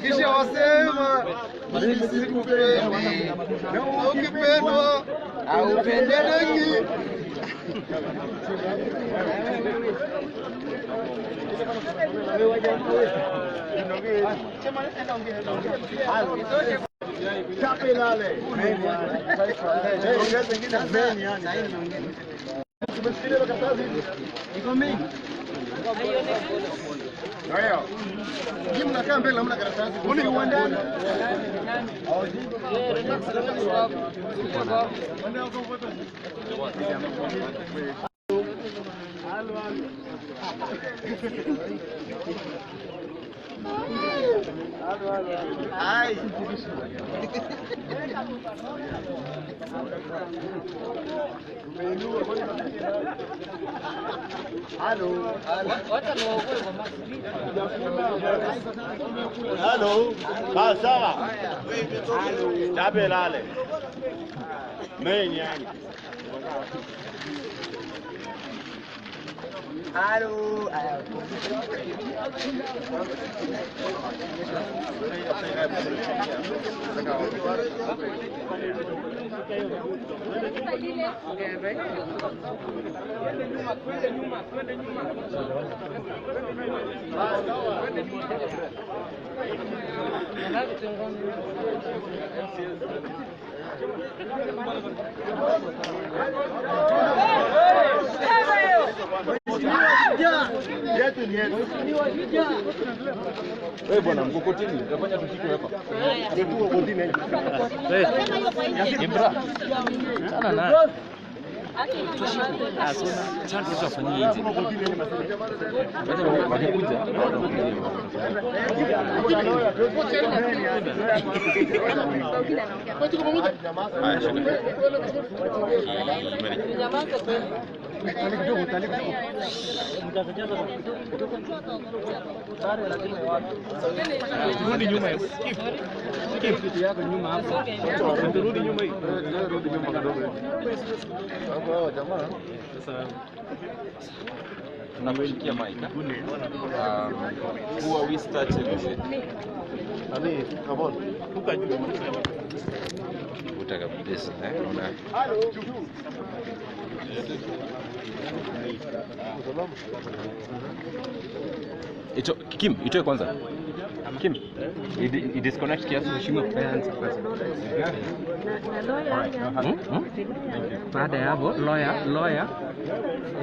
Kisha wasema sikupendi na ukipendwa haupendeleki. Hello. Sawa. Tabelale. Menyani. Hello. Wewe bwana mkokoteni utafanya tushike hapa. Ndio mkokoteni. Ibra. Sana na. Chanzo tutafanyia hizi. Watakuja. Rudi nyuma hiyo. Skip kitu yako nyuma hapo. Rudi nyuma hiyo. Rudi nyuma kidogo. Hapo jamaa. Sasa tunamshikia mic. Who are we starting with? Ani, come on. Ukajua msema. Utaka kabisa una. Kim, itoe kwanza. Kim, disconnect kiasi heshima parents kwanza. Baada ya hapo lawyer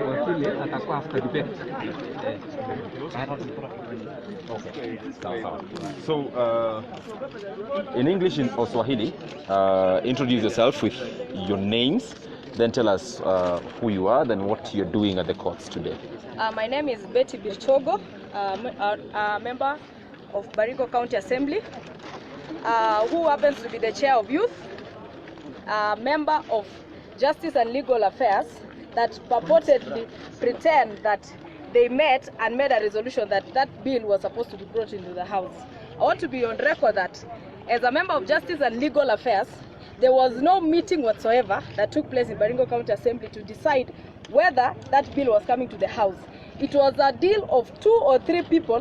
wakili atakuwa after debate. Okay. Sawa. So in English or Swahili, introduce yourself with your names, then tell us who you are, then what you're doing at the courts today. My name is Betty Birchogo, a member of Baringo County Assembly, who happens to be the chair of youth, a member of Justice and Legal Affairs that purportedly pretend that they met and made a resolution that that bill was supposed to be brought into the House. I want to be on record that as a member of Justice and Legal Affairs, there was no meeting whatsoever that took place in Baringo County Assembly to decide whether that bill was coming to the House. It was a deal of 2 or 3 people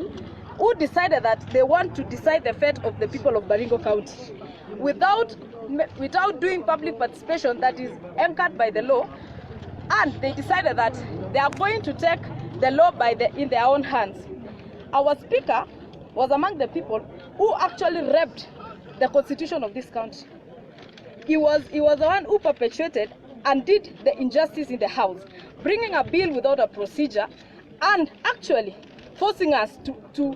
who decided that they want to decide the fate of the people of Baringo County without doing public participation that is anchored by the law, and they decided that they are going to take the law in their own hands. Our speaker was among the people who actually repped the constitution of this country. He was the one who perpetuated and did the injustice in the House, bringing a bill without a procedure and actually forcing us to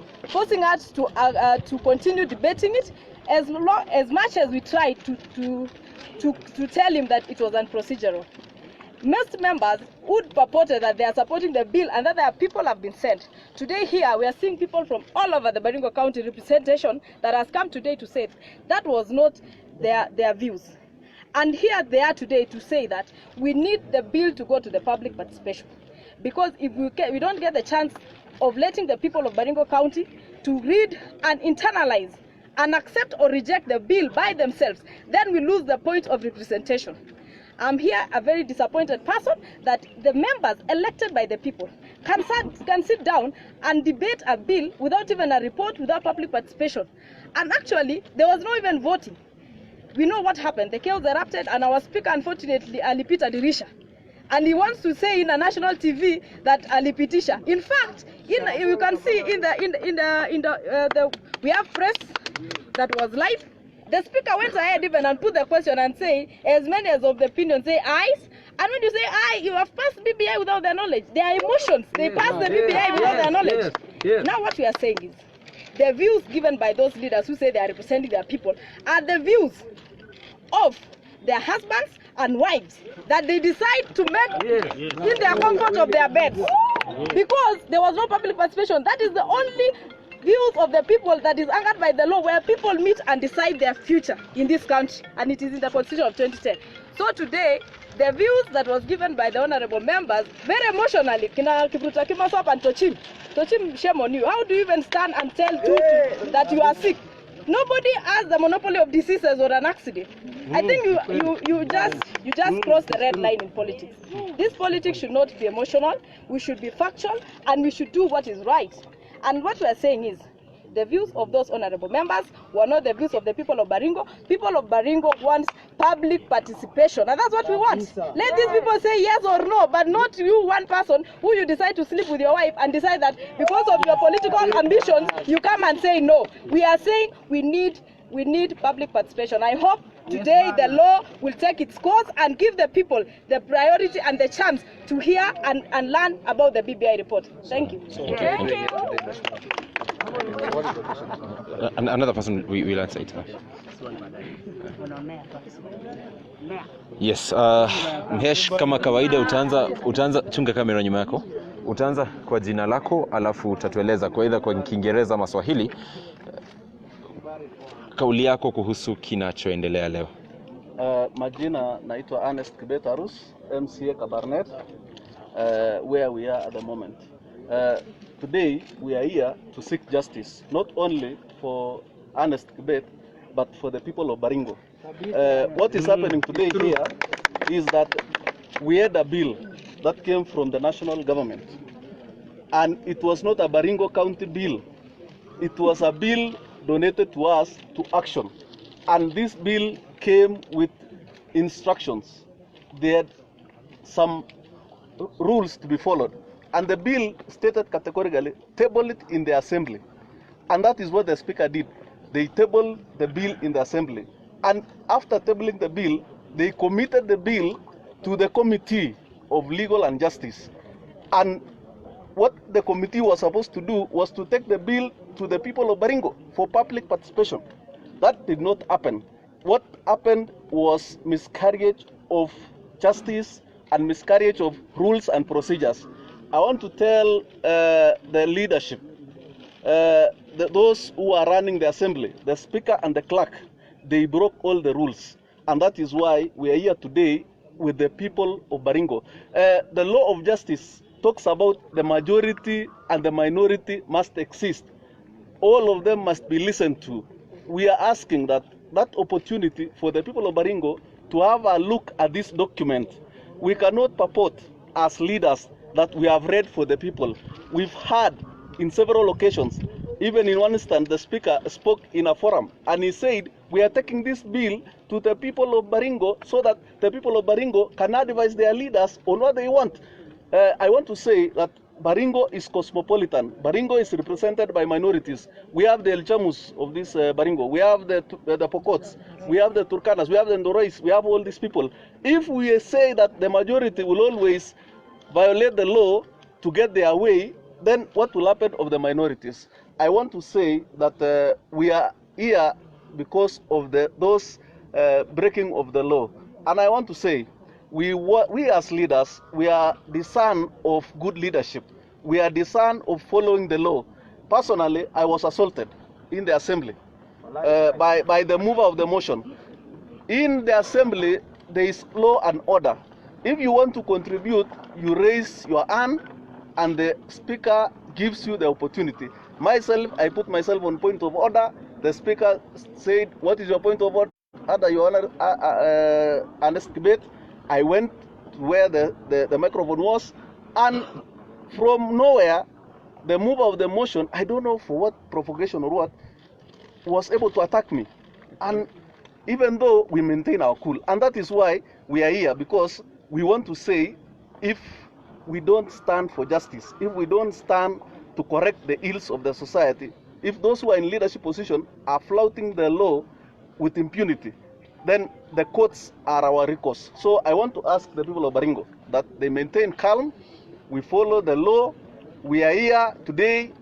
continue debating it as much as we tried to tell him that it was unprocedural. Most members would purported that they are supporting the bill and that their people have been sent. Today here we are seeing people from all over the Baringo County representation that has come today to say that was not their views. And here they are today to say that we need the bill to go to the public participation. Because if we don't get the chance of letting the people of Baringo County to read and internalize and accept or reject the bill by themselves, then we lose the point of representation. I'm here a very disappointed person that the members elected by the people can sit down and debate a bill without even a report, without public participation. And actually, there was no even voting. We know what happened. The chaos erupted, and our speaker, unfortunately, alipita dirisha. And he wants to say in a national TV that alipitisha. In fact, you can see we have press that was live. The speaker went ahead even and put the question and say, as many as of the opinion say ayes. And when you say aye, you have passed BBI without their knowledge. Their emotions, they pass the BBI without their knowledge. Now what we are saying is, the views given by those leaders who say they are representing their people are the views of their husbands and wives that they decide to make in their comfort of their beds. Because there was no public participation. That is the only views of the people that is anchored by the law, where people meet and decide their future in this country, and it is in the Constitution of 2010. So today, the views that was given by the honorable members, very emotionally, Kina Kipruta Kimasop and Tochim, shame on you. How do you even stand and tell Tuko that you are sick? Nobody has the monopoly of diseases or an accident. I think you just crossed the red line in politics. This politics should not be emotional. We should be factual, and we should do what is right. And what we are saying is, the views of those honorable members were not the views of the people of Baringo. People of Baringo want public participation, and that's what we want. Let these people say yes or no, but not you, one person, who you decide to sleep with your wife and decide that because of your political ambitions, you come and say no. We are saying we need public participation. I hope today the law will take its course and give the people the priority and the chance to hear and learn about the BBI report. Thank you. Thank you. Another person will answer it. Yes, Mhesh, kama kawaida utaanza chunga kamera nyuma yako. Utaanza kwa jina lako alafu utatueleza kwa aidha kwa Kiingereza ama Swahili kauli yako kuhusu kinachoendelea leo. Majina naitwa Ernest Kibetarus, MCA Kabarnet, where we are at the moment. Today we are here to seek justice, not only for Ernest Kibet, but for the people of Baringo. What is happening today here is that we had a bill that came from the national government, and it was not a Baringo County bill. It was a bill donated to us to action, and this bill came with instructions. There had some rules to be followed, and the bill stated categorically, table it in the assembly. And that is what the speaker did. They tabled the bill in the assembly, and after tabling the bill, they committed the bill to the Committee of Legal and Justice. And what the committee was supposed to do was to take the bill to the people of Baringo for public participation. That did not happen. What happened was miscarriage of justice and miscarriage of rules and procedures. I want to tell the leadership, those who are running the assembly, the speaker and the clerk, they broke all the rules. And that is why we are here today with the people of Baringo. The law of justice talks about the majority and the minority must exist. All of them must be listened to. We are asking that opportunity for the people of Baringo to have a look at this document. We cannot purport as leaders that we have read for the people. We've heard in several occasions, even in one instance, the speaker spoke in a forum and he said, we are taking this bill to the people of Baringo so that the people of Baringo can advise their leaders on what they want. I want to say that Baringo is cosmopolitan. Baringo is represented by minorities. We have the Elgeyo of this Baringo. We have the Pokots. We have the Turkanas. We have the Nzoia. We have all these people. If we say that the majority will always violate the law to get their way, then what will happen of the minorities? I want to say that we are here because of those breaking of the law. And I want to say, we as leaders, we are the son of good leadership. We are the son of following the law. Personally, I was assaulted in the assembly by the mover of the motion. In the assembly, there is law and order. If you want to contribute, you raise your hand and the speaker gives you the opportunity. Myself, I put myself on point of order. The speaker said, what is your point of order, Your Honor, Ernest Kibet? I went to where the microphone was, and from nowhere, the mover of the motion, I don't know for what provocation or what, was able to attack me. And even though we maintain our cool, and that is why we are here, because we want to say, if we don't stand for justice, if we don't stand to correct the ills of the society, if those who are in leadership position are flouting the law with impunity, then the courts are our recourse. So I want to ask the people of Baringo that they maintain calm, we follow the law. We are here today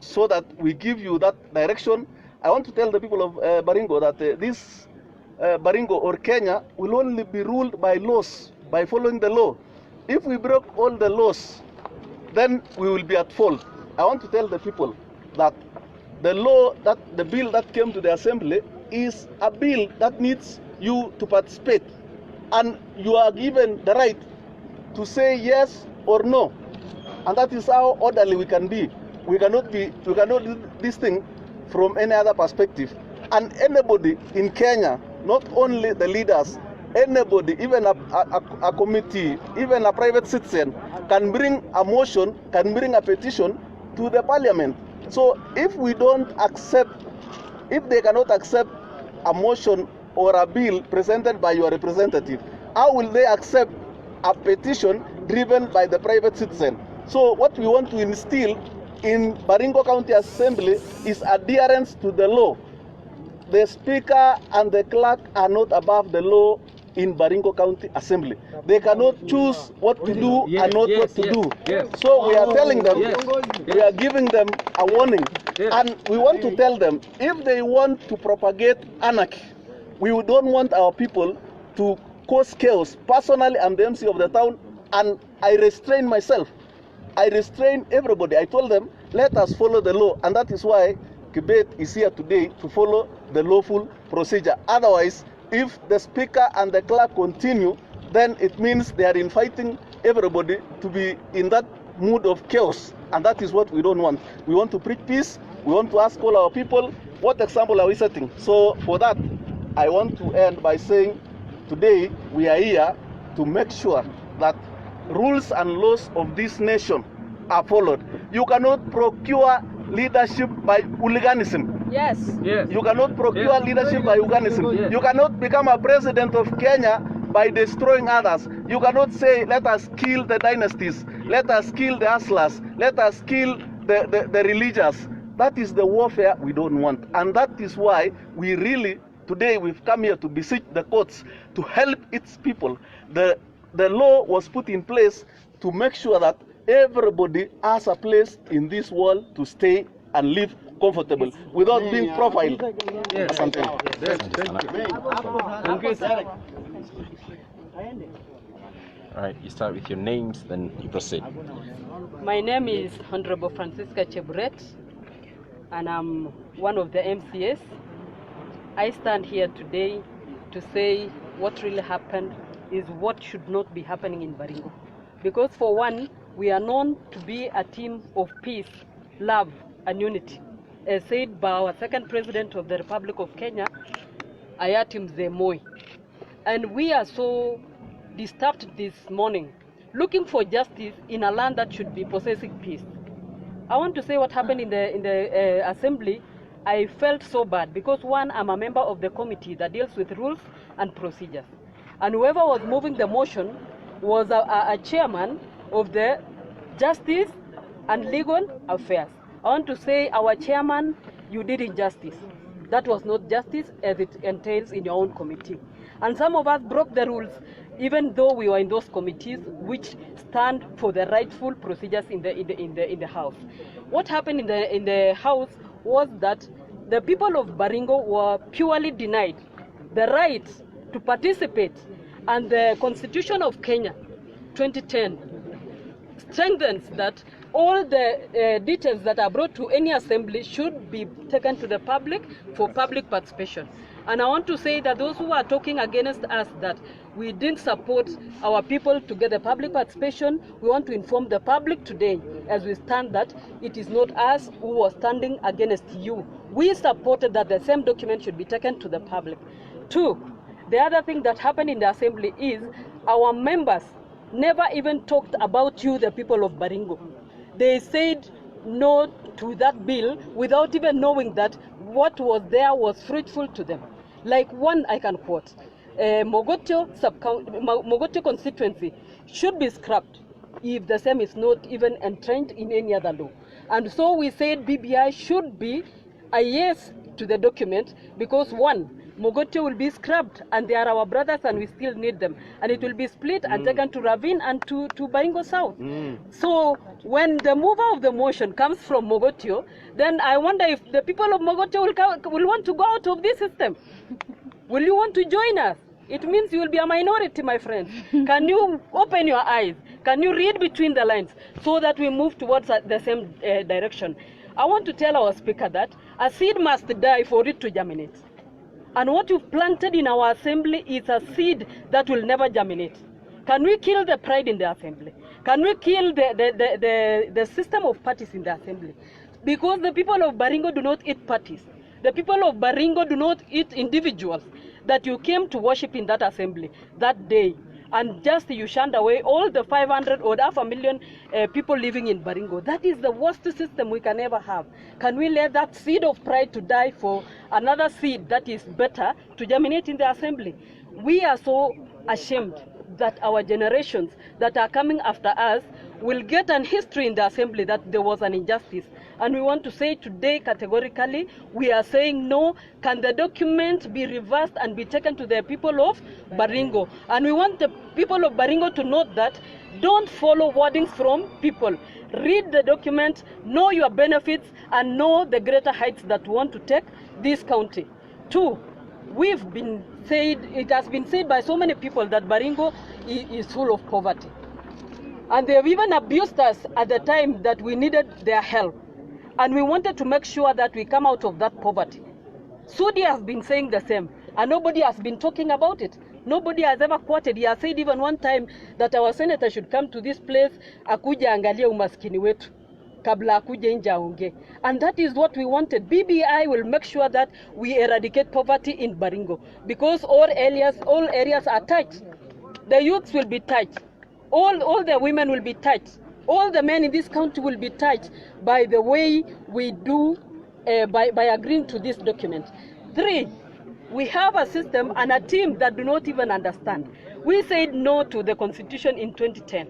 so that we give you that direction. I want to tell the people of Baringo that this Baringo or Kenya will only be ruled by laws, by following the law. If we broke all the laws, then we will be at fault. I want to tell the people that the law, that the bill that came to the assembly is a bill that needs you to participate, and you are given the right to say yes or no, and that is how orderly we can be. We cannot do this thing from any other perspective. And anybody in Kenya, not only the leaders, anybody, even a committee, even a private citizen, can bring a motion, can bring a petition to the parliament. So if we don't accept, if they cannot accept a motion or a bill presented by your representative, how will they accept a petition driven by the private citizen? So what we want to instill in Baringo County Assembly is adherence to the law. The speaker and the clerk are not above the law in Baringo County Assembly. They cannot choose what to do and not what to do. So we are telling them, we are giving them a warning. And we want to tell them, if they want to propagate anarchy, we don't want our people to cause chaos. Personally, I'm the MC of the town, and I restrain myself. I restrain everybody. I told them, let us follow the law, and that is why Kibet is here today to follow the lawful procedure. Otherwise, if the speaker and the clerk continue, then it means they are inviting everybody to be in that mood of chaos, and that is what we don't want. We want to preach peace. We want to ask all our people, what example are we setting? So for that, I want to end by saying, today we are here to make sure that rules and laws of this nation are followed. You cannot procure leadership by hooliganism. Yes. You cannot procure leadership by hooliganism. You cannot become a president of Kenya by destroying others. You cannot say, let us kill the dynasties, let us kill the hustlers, let us kill the religious. That is the warfare we don't want. And that is why we really, today we've come here to beseech the courts to help its people. The law was put in place to make sure that everybody has a place in this world to stay and live comfortable without being profiled. Something. All right, you start with your names, then you proceed. My name is Honorable Francisca Cheburet, and I'm one of the MCAs. I stand here today to say what really happened is what should not be happening in Baringo. Because for one, we are known to be a team of peace, love, and unity, as said by our second president of the Republic of Kenya, Hayati Mzee Moi. And we are so disturbed this morning, looking for justice in a land that should be possessing peace. I want to say what happened in the assembly. I felt so bad because one, I'm a member of the committee that deals with rules and procedures. And whoever was moving the motion was a chairman of the Justice and Legal Affairs. I want to say, our chairman, you did injustice. That was not justice as it entails in your own committee. And some of us broke the rules, even though we were in those committees which stand for the rightful procedures in the House. What happened in the House was that the people of Baringo were purely denied the right to participate, and the Constitution of Kenya 2010 strengthens that all the details that are brought to any assembly should be taken to the public for public participation. And I want to say that those who are talking against us that we didn't support our people to get the public participation, we want to inform the public today as we stand that it is not us who was standing against you. We supported that the same document should be taken to the public. Two, The other thing that happened in the assembly is our members never even talked about you, the people of Baringo. They said no to that bill without even knowing that what was there was fruitful to them. Like one I can quote, Mogotio constituency should be scrapped if the same is not even entrenched in any other law. And so we said BBI should be a yes to the document because one, Mogotio will be scrapped and they are our brothers and we still need them. And it will be split and taken to Ravine and to Baringo South. So when the mover of the motion comes from Mogotio, then I wonder if the people of Mogotio will want to go out of this system. Will you want to join us? It means you will be a minority, my friends. Can you open your eyes? Can you read between the lines so that we move towards the same direction? I want to tell our speaker that a seed must die for it to germinate. And what you've planted in our assembly is a seed that will never germinate. Can we kill the pride in the assembly? Can we kill the system of parties in the assembly? Because the people of Baringo do not eat parties. The people of Baringo do not eat individuals that you came to worship in that assembly that day. And just you shunned away all the 500 or 500,000 people living in Baringo. That is the worst system we can ever have. Can we let that seed of pride to die for another seed that is better to germinate in the assembly? We are so ashamed that our generations that are coming after us will get an history in the assembly that there was an injustice. And we want to say today categorically, we are saying no. Can the document be reversed and be taken to the people of Baringo? And we want the people of Baringo to note that don't follow wordings from people. Read the document, know your benefits, and know the greater heights that want to take this county. Two, it has been said by so many people that Baringo is full of poverty. And they have even abused us at the time that we needed their help. And we wanted to make sure that we come out of that poverty. Sudi has been saying the same, and nobody has been talking about it. Nobody has ever quoted. He has said even one time that our senator should come to this place, akuja angalia umaskini wetu, kabla akuje nje aongee. And that is what we wanted. BBI will make sure that we eradicate poverty in Baringo, because all areas are touched. The youths will be touched. All the women will be touched. All the men in this county will be touched by the way we do, by agreeing to this document. Three, we have a system and a team that do not even understand. We said no to the constitution in 2010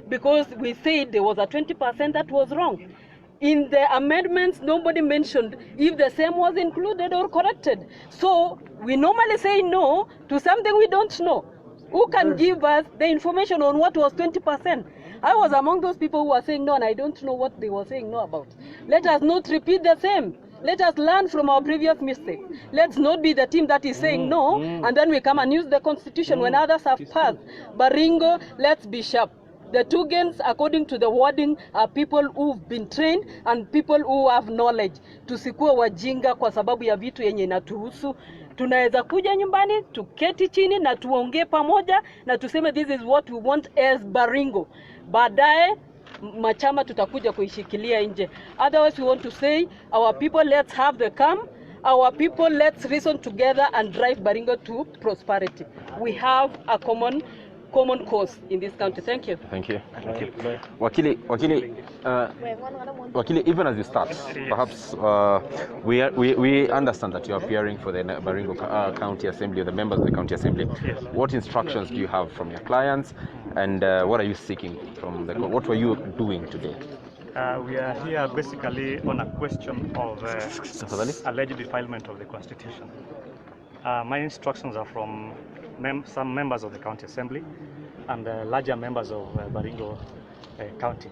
because we said there was a 20% that was wrong. In the amendments, nobody mentioned if the same was included or corrected. So we normally say no to something we don't know. Who can give us the information on what was 20%? I was among those people who were saying no, and I don't know what they were saying no about. Let us not repeat the same. Let us learn from our previous mistakes. Let's not be the team that is saying no, and then we come and use the constitution when others have passed. Baringo, let's be sharp. The Tugans, according to the wording, are people who've been trained and people who have knowledge. Tusikuwe wajinga kwa sababu ya vitu yenye inatuhusu. Tunaweza kuja nyumbani, tuketi chini na tuongee pamoja na tuseme this is what we want as Baringo. Baadaye machama tutakuja kuishikilia nje. Otherwise we want to say our people, let's have the calm. Our people, let's reason together and drive Baringo to prosperity. We have a common cause in this country. Thank you. Thank you. Wakili, even as you start, perhaps we understand that you are appearing for the Baringo County Assembly, or the members of the County Assembly. Yes. What instructions do you have from your clients, and what are you seeking from the? What were you doing today? We are here basically on a question of alleged defilement of the Constitution. My instructions are from some members of the County Assembly and larger members of Baringo County.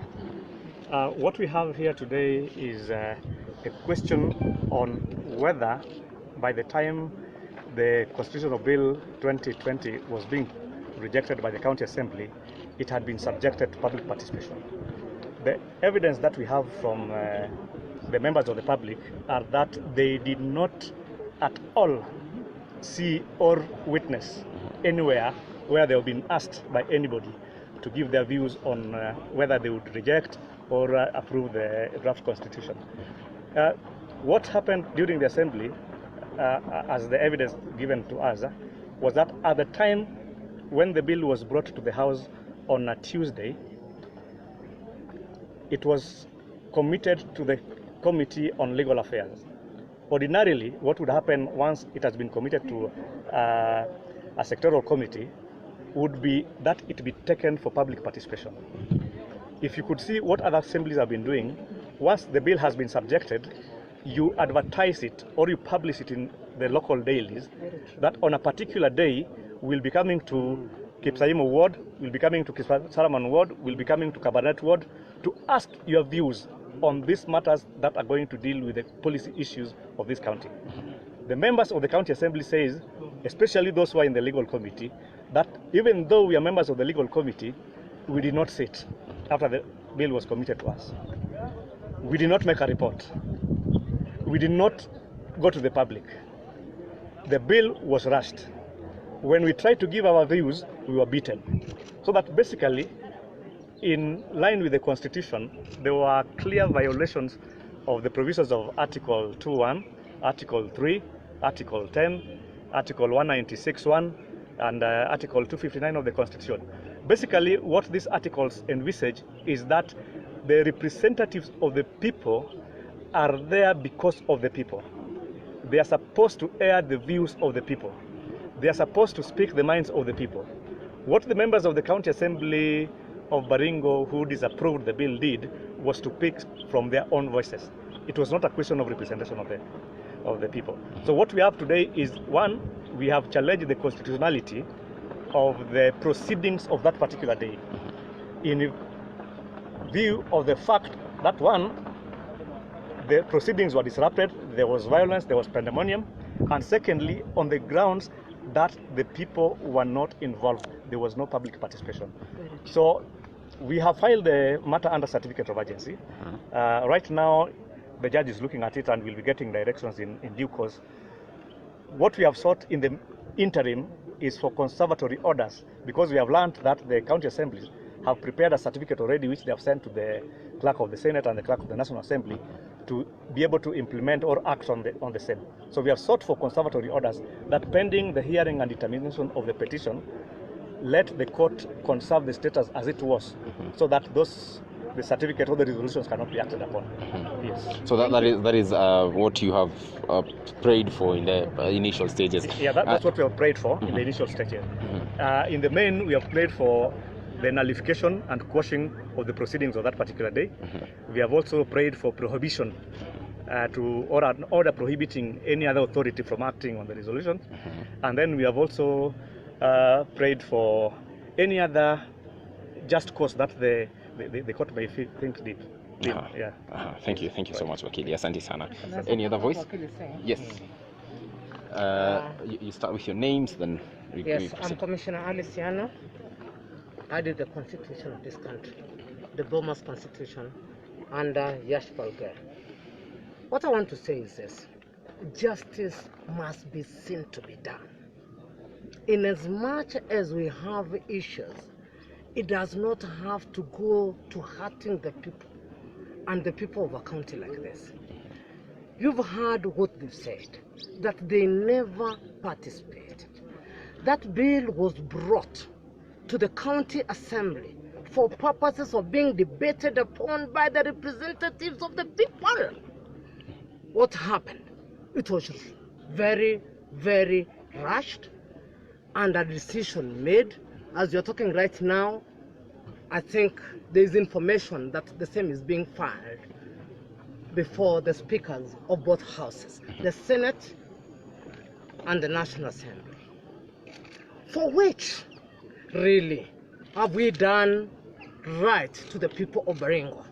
What we have here today is a question on whether by the time the Constitutional Bill 2020 was being rejected by the County Assembly, it had been subjected to public participation. The evidence that we have from the members of the public are that they did not at all see or witness anywhere where they have been asked by anybody to give their views on whether they would reject or approve the draft constitution. What happened during the assembly, as the evidence given to us, was that at the time when the bill was brought to the House on a Tuesday, it was committed to the Committee on Legal Affairs. Ordinarily, what would happen once it has been committed to a sectoral committee would be that it be taken for public participation. If you could see what other assemblies have been doing, once the bill has been subjected, you advertise it or you publish it in the local dailies that on a particular day we'll be coming to Kipsaimo Ward, we'll be coming to Kisaraman Ward, we'll be coming to Kabarnet Ward to ask your views on these matters that are going to deal with the policy issues of this county. The members of the county assembly says, especially those who are in the legal committee, that even though we are members of the legal committee, we did not sit after the bill was committed to us. We did not make a report. We did not go to the public. The bill was rushed. When we tried to give our views, we were beaten. So that basically, in line with the Constitution, there were clear violations of the provisions of Article 2.1, Article 3, Article 10, Article 196.1, and Article 259 of the Constitution. Basically, what these articles envisage is that the representatives of the people are there because of the people. They are supposed to air the views of the people. They are supposed to speak the minds of the people. What the members of the County Assembly of Baringo who disapproved the bill did was to pick from their own voices. It was not a question of representation of the people. So what we have today is, one, we have challenged the constitutionality of the proceedings of that particular day in view of the fact that, one, the proceedings were disrupted, there was violence, there was pandemonium, and secondly, on the grounds that the people were not involved, there was no public participation. So we have filed the matter under certificate of urgency. Right now, the judge is looking at it and will be getting directions in due course. What we have sought in the interim is for conservatory orders, because we have learned that the county assemblies have prepared a certificate already, which they have sent to the clerk of the Senate and the clerk of the National Assembly to be able to implement or act on the same. So we have sought for conservatory orders that, pending the hearing and determination of the petition, let the court conserve the status as it was, so that the certificate or the resolutions cannot be acted upon. Yes. So that is what you have prayed for in the initial stages. Yeah, that's what we have prayed for in the initial stages. In the main, we have prayed for the nullification and quashing of the proceedings of that particular day. We have also prayed for prohibition or an order prohibiting any other authority from acting on the resolution. And then we have also prayed for any other just cause that the court may think deep. Yeah. Thank you so much, Wakili. Asante sana. Any other voice? Yes. You start with your names, then Yes, I'm Commissioner Aliciano. I did the constitution of this country, the Bomas constitution, under Yash Palger. What I want to say is this: justice must be seen to be done. In as much as we have issues, it does not have to go to hurting the people and the people of a county like this. You've heard what they've said, that they never participated. That bill was brought to the county assembly for purposes of being debated upon by the representatives of the people. What happened? It was very, very rushed, and a decision made. As you're talking right now, I think there is information that the same is being filed before the speakers of both houses, the Senate and the National Assembly. For which, really, have we done right to the people of Baringo?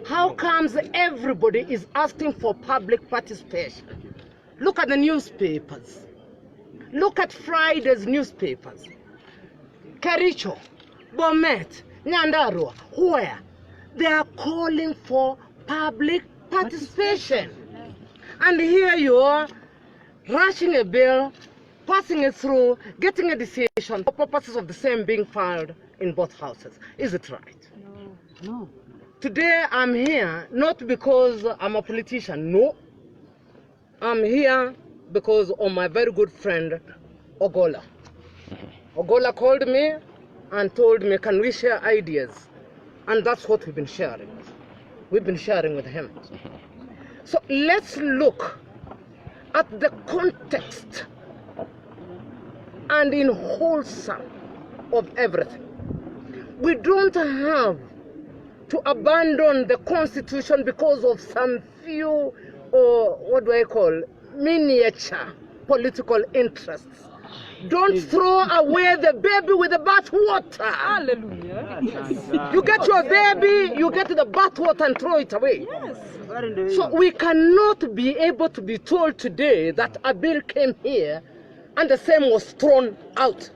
How comes everybody is asking for public participation? Look at the newspapers. Look at Friday's newspapers. Kericho, Bomet, Nyandarua, where they are calling for public participation. And here you are, rushing a bill, passing it through, getting a decision for purposes of the same being filed in both houses. Is it right? No. Today I'm here not because I'm a politician, no. I'm here because of my very good friend, Ogola. Ogola called me and told me, can we share ideas? And that's what we've been sharing. We've been sharing with him. So let's look at the context and in wholesome of everything. We don't have to abandon the constitution because of some few, or what do I call, miniature political interests. Don't throw away the baby with the bathwater. Hallelujah. You get your baby, you get the bathwater and throw it away. Yes. So we cannot be able to be told today that a bill came here and the same was thrown out.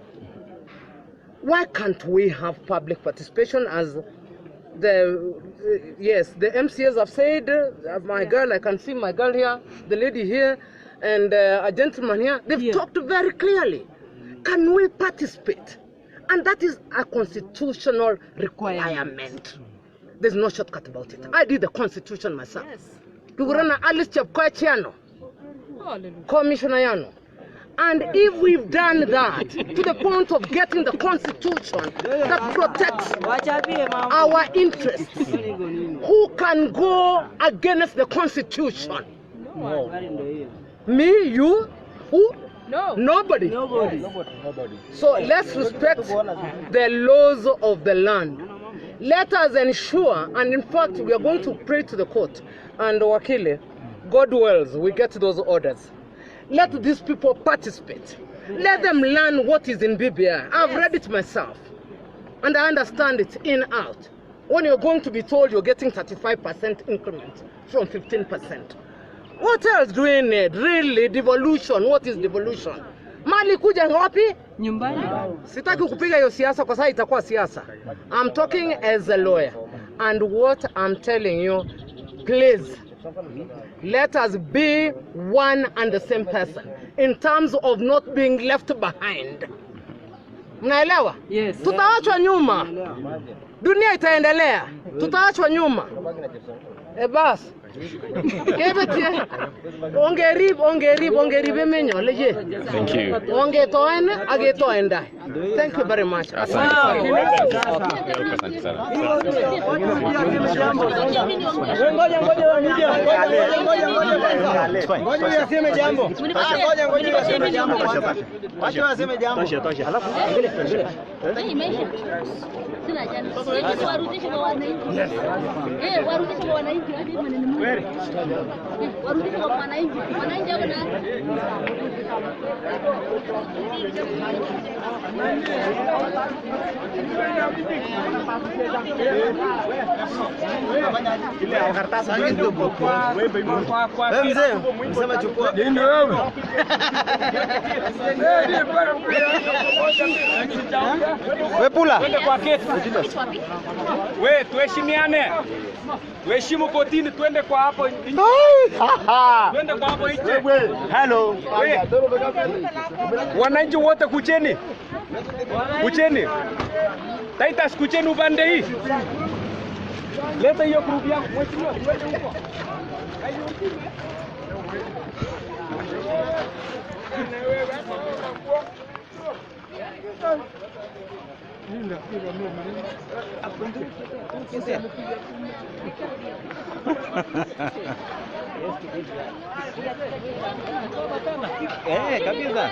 Why can't we have public participation as the MCAs have said, my girl, I can see my girl here, the lady here, and a gentleman here, they've talked very clearly. Can we participate? And that is a constitutional requirement. There's no shortcut about it. I did the constitution myself. Yes. Commissioner Yano. And if we've done that to the point of getting the constitution that protects our interests, who can go against the constitution? No. Me, you, who? No. Nobody. So let's respect the laws of the land. Let us ensure, and in fact, we are going to pray to the court and Wakili, God wills, we get those orders. Let these people participate. Let them learn what is in BBI. I've read it myself, and I understand it in out. When you're going to be told you're getting 35% increment from 15%. What else do we need? Really, devolution. What is devolution? Mali kuja ngapi? Nyumbani. Sitaki kupiga hiyo siasa kwa sababu itakuwa siasa. I'm talking as a lawyer. And what I'm telling you, please, let us be one and the same person in terms of not being left behind. Mnaelewa? Yes. Tutaachwa nyuma. Dunia itaendelea. Tutaachwa nyuma. Bas. Ongerib emenyole ye. Thank you. Ongetoen agetoenda. Thank you very much. Asante sana. We tuheshimiane. Tuheshimu kotini, twende kwa hapo. Twende kwa hapo nje. Hello. Wananchi wote kucheni. Kucheni. Titus kucheni upande hii. Leta hiyo group yako mheshimiwa, twende huko. Kabisa.